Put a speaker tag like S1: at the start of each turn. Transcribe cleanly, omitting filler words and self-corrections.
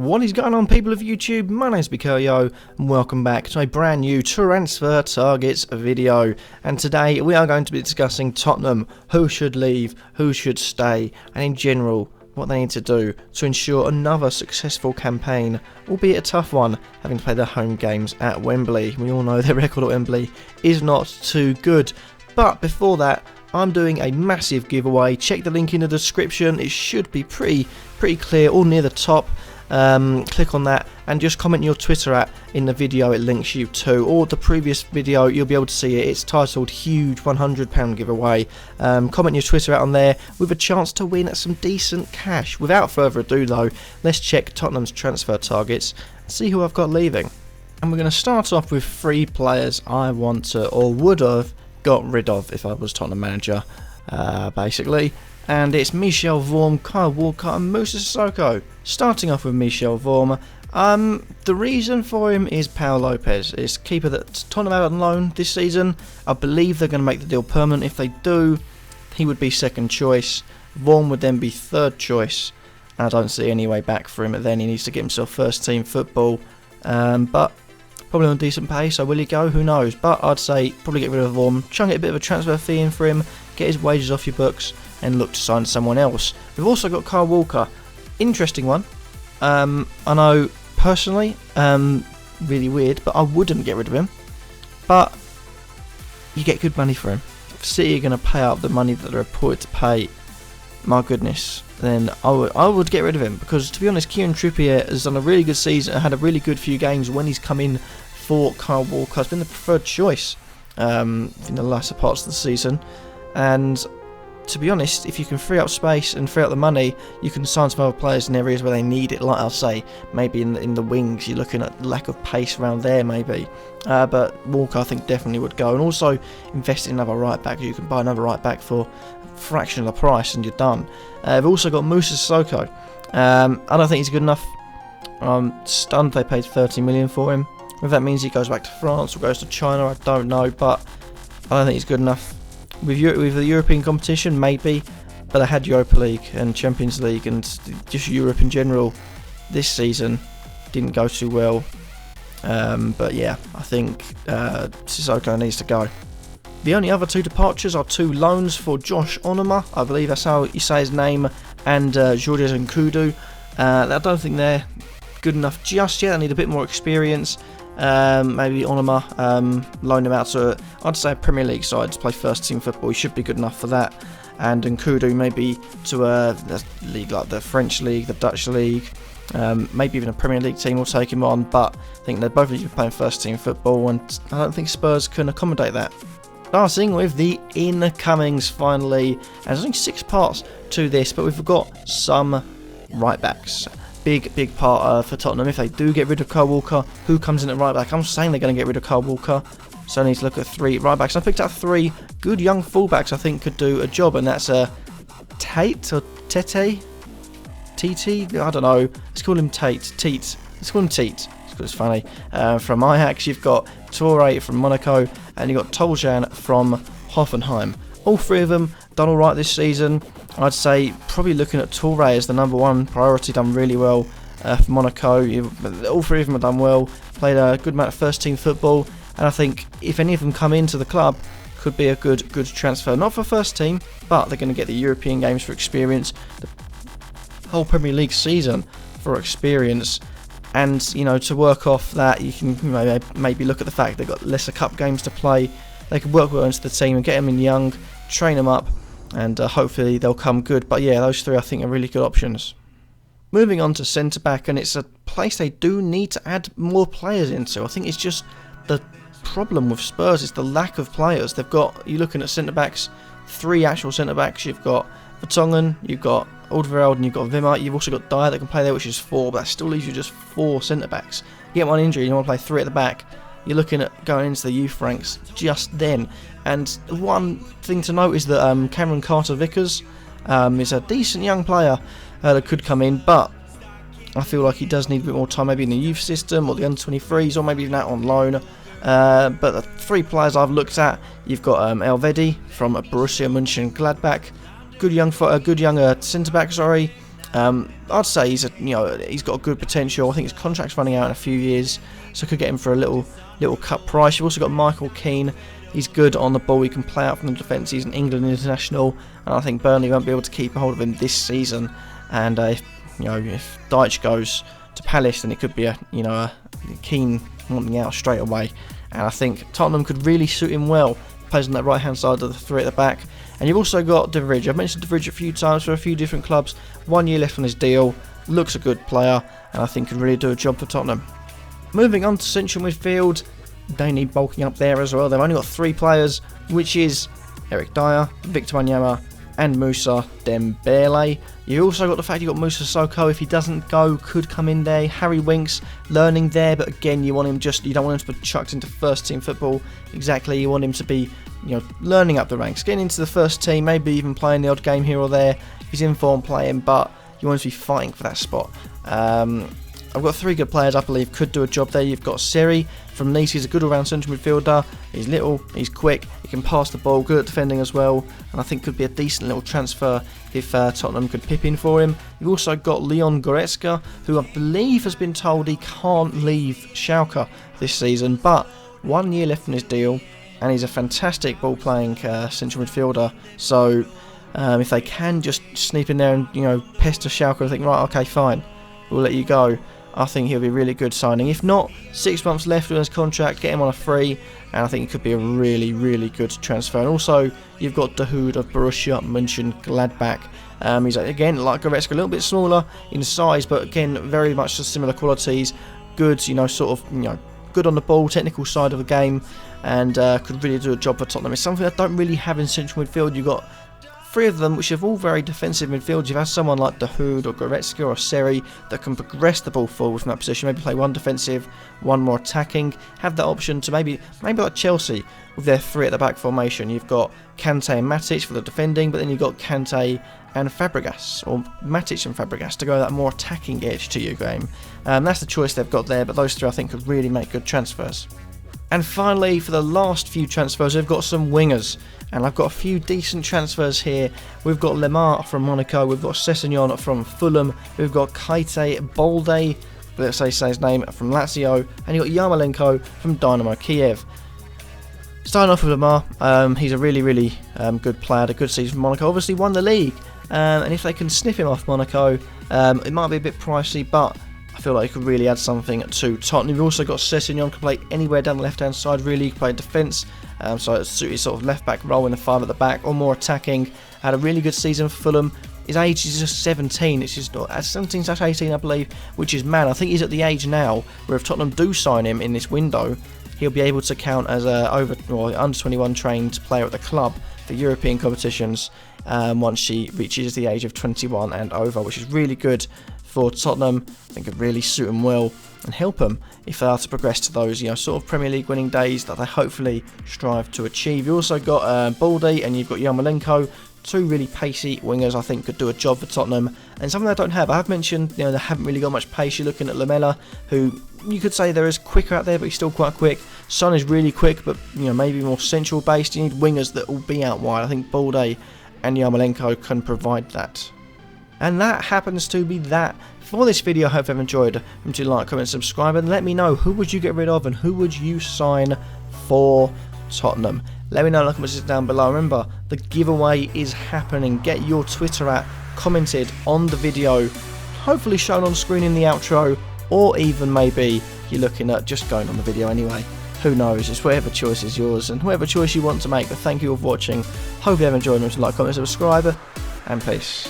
S1: What is going on, people of YouTube? My name's Kurtyoy and welcome back to a brand new transfer targets video. And today we are going to be discussing Tottenham, who should leave, who should stay, and in general what they need to do to ensure another successful campaign, albeit a tough one, having to play their home games at Wembley. We all know their record at Wembley is not too good. But before that, I'm doing a massive giveaway. Check the link in the description. It should be pretty clear, all near the top. Click on that and just comment your Twitter in the video it links you to, or the previous video. You'll be able to see it. It's titled Huge £100 Giveaway. Comment your Twitter on there with a chance to win some decent cash. Without further ado though, let's check Tottenham's transfer targets and see who I've got leaving. And we're going to start off with 3 players I want to, or would have, got rid of if I was Tottenham manager, basically. And it's Michel Vorm, Kyle Walker and Moussa Sissoko. Starting off with Michel Vorm, the reason for him is Pau Lopez. It's keeper that Tottenham had on loan this season. I believe they're going to make the deal permanent. If they do, he would be second choice. Vorm would then be third choice. I don't see any way back for him. Then he needs to get himself first team football. But probably on a decent pace, so will he go? Who knows? But I'd say probably get rid of Vorm, try and get a bit of a transfer fee in for him, get his wages off your books, and look to sign someone else. We've also got Kyle Walker. Interesting one. I know personally, really weird, but I wouldn't get rid of him. But you get good money for him. If City are going to pay out the money that they're reported to pay, my goodness, then I would get rid of him. Because to be honest, Kieran Trippier has done a really good season, had a really good few games when he's come in for Kyle Walker. Has been the preferred choice in the latter parts of the season. And to be honest, if you can free up space and free up the money, you can sign some other players in areas where they need it. Like I'll say, maybe in the wings, you're looking at lack of pace around there, maybe. But Walker, I think, definitely would go. And also invest in another right back. You can buy another right back for a fraction of the price, and you're done. We've also got Moussa Sissoko. I don't think he's good enough. I'm stunned they paid 30 million for him. Whether that means he goes back to France or goes to China, I don't know. But I don't think he's good enough. With the European competition, maybe, but I had Europa League and Champions League and just Europe in general this season. Didn't go too well, but yeah, I think Sissoko needs to go. The only other 2 departures are 2 loans for Josh Onoma, I believe that's how you say his name, and Georges Nkudu. I don't think they're good enough just yet. I need a bit more experience. Maybe Onoma, loan him out to, I'd say, a Premier League side to play first team football. He should be good enough for that. And Nkudu maybe to a league like the French League, the Dutch League, maybe even a Premier League team will take him on. But I think they both need to be playing first team football, and I don't think Spurs can accommodate that. Starting with the incomings finally, and there's only 6 parts to this, but we've got some right backs. Big part for Tottenham. If they do get rid of Kyle Walker, who comes in at right back? I'm saying they're going to get rid of Kyle Walker, so I need to look at 3 right backs. I picked out 3 good young fullbacks I think could do a job, and that's Tate or Tete? TT? I don't know. Let's call him Tate. Let's call him Teat. It's funny. From Ajax, you've got Toure from Monaco, and you've got Toljan from Hoffenheim. All 3 of them done alright this season. I'd say probably looking at Toure as the number 1 priority, done really well for Monaco. All 3 of them have done well, played a good amount of first team football, and I think if any of them come into the club, could be a good transfer. Not for first team, but they're going to get the European games for experience, the whole Premier League season for experience, and to work off that, you can maybe look at the fact they've got lesser cup games to play. They can work well into the team and get them in young, train them up, and hopefully they'll come good. But yeah, those 3 I think are really good options. Moving on to centre back, and it's a place they do need to add more players into. I think it's just the problem with Spurs is the lack of players. They've got, you're looking at centre backs, 3 actual centre backs. You've got Vertonghen, you've got Alderweireld, and you've got Wimmer. You've also got Dyer that can play there, which is 4, but that still leaves you just 4 centre backs. You get one injury, you want to play 3 at the back. You're looking at going into the youth ranks just then. And one thing to note is that Cameron Carter-Vickers is a decent young player that could come in, but I feel like he does need a bit more time, maybe in the youth system or the under-23s, or maybe even out on loan. But the 3 players I've looked at, you've got Elvedi from Borussia Mönchengladbach, good young centre back, I'd say he's got a good potential. I think his contract's running out in a few years, so could get him for a little cut price. You've also got Michael Keane. He's good on the ball. He can play out from the defence. He's an England international, and I think Burnley won't be able to keep a hold of him this season. And if Dyche goes to Palace, then it could be a Keane wanting out straight away. And I think Tottenham could really suit him well. Plays on that right hand side of the three at the back. And you've also got De Vrij. I've mentioned De Vrij a few times for a few different clubs. 1 year left on his deal. Looks a good player, and I think could really do a job for Tottenham. Moving on to central midfield, they need bulking up there as well. They've only got 3 players, which is Eric Dyer, Victor Wanyama, and Moussa Dembele. You've also got the fact you've got Moussa Sissoko. If he doesn't go, could come in there. Harry Winks learning there, but again, you don't want him to be chucked into first team football. Exactly, you want him to be learning up the ranks, getting into the first team, maybe even playing the odd game here or there. If he's in form, playing, but you want him to be fighting for that spot. I've got 3 good players I believe could do a job there. You've got Seri from Nice. He's a good all-round central midfielder. He's little, he's quick, he can pass the ball, good at defending as well, and I think could be a decent little transfer if Tottenham could pip in for him. You've also got Leon Goretzka, who I believe has been told he can't leave Schalke this season, but 1 year left on his deal, and he's a fantastic ball-playing central midfielder. So if they can just sneak in there and pester Schalke and think, right, okay, fine, we'll let you go, I think he'll be a really good signing. If not, 6 months left on his contract, get him on a free, and I think it could be a really, really good transfer. And also, you've got Dahoud of Borussia Mönchengladbach. He's, again, like Goretzka, a little bit smaller in size, but again, very much similar qualities. Good, good on the ball, technical side of the game, and could really do a job for Tottenham. It's something I don't really have in central midfield. You've got 3 of them which have all very defensive midfields. You've had someone like Dahoud or Goretzka or Seri that can progress the ball forward from that position, maybe play 1 defensive, 1 more attacking, have that option to maybe like Chelsea with their 3 at the back formation. You've got Kante and Matic for the defending, but then you've got Kante and Fabregas, or Matic and Fabregas, to go that more attacking edge to your game. That's the choice they've got there, but those 3 I think could really make good transfers. And finally, for the last few transfers, we've got some wingers. And I've got a few decent transfers here. We've got Lemar from Monaco, we've got Sessegnon from Fulham, we've got Keita Balde, let's say his name, from Lazio, and you've got Yarmolenko from Dynamo Kiev. Starting off with Lemar, he's a really, really good player, had a good season for Monaco, obviously won the league. And if they can sniff him off Monaco, it might be a bit pricey, but I feel like he could really add something to Tottenham. You've also got Sessegnon, can play anywhere down the left-hand side, really. He can play defence, so it's suited sort of left-back role in the 5 at the back, or more attacking. Had a really good season for Fulham. His age is just 17, it's just 17/18 I believe, which is mad. I think he's at the age now where if Tottenham do sign him in this window, he'll be able to count as a under 21 trained player at the club for European competitions once she reaches the age of 21 and over, which is really good for Tottenham. I think it really suit them well and help them if they are to progress to those sort of Premier League winning days that they hopefully strive to achieve. You also got Balde and you've got Yarmolenko, 2 really pacey wingers I think could do a job for Tottenham, and something they don't have. I have mentioned they haven't really got much pace. You're looking at Lamela, who you could say there is quicker out there, but he's still quite quick. Son is really quick, but maybe more central based. You need wingers that will be out wide. I think Balde and Yarmolenko can provide that. And that happens to be that for this video. I hope you've enjoyed. Remember to like, comment, subscribe, and let me know who would you get rid of and who would you sign for Tottenham. Let me know in the comments down below. Remember, the giveaway is happening. Get your Twitter at commented on the video, hopefully shown on screen in the outro, or even maybe you're looking at just going on the video anyway. Who knows? It's whatever choice is yours and whatever choice you want to make. But thank you all for watching. Hope you have enjoyed. Remember to like, comment, subscribe, and peace.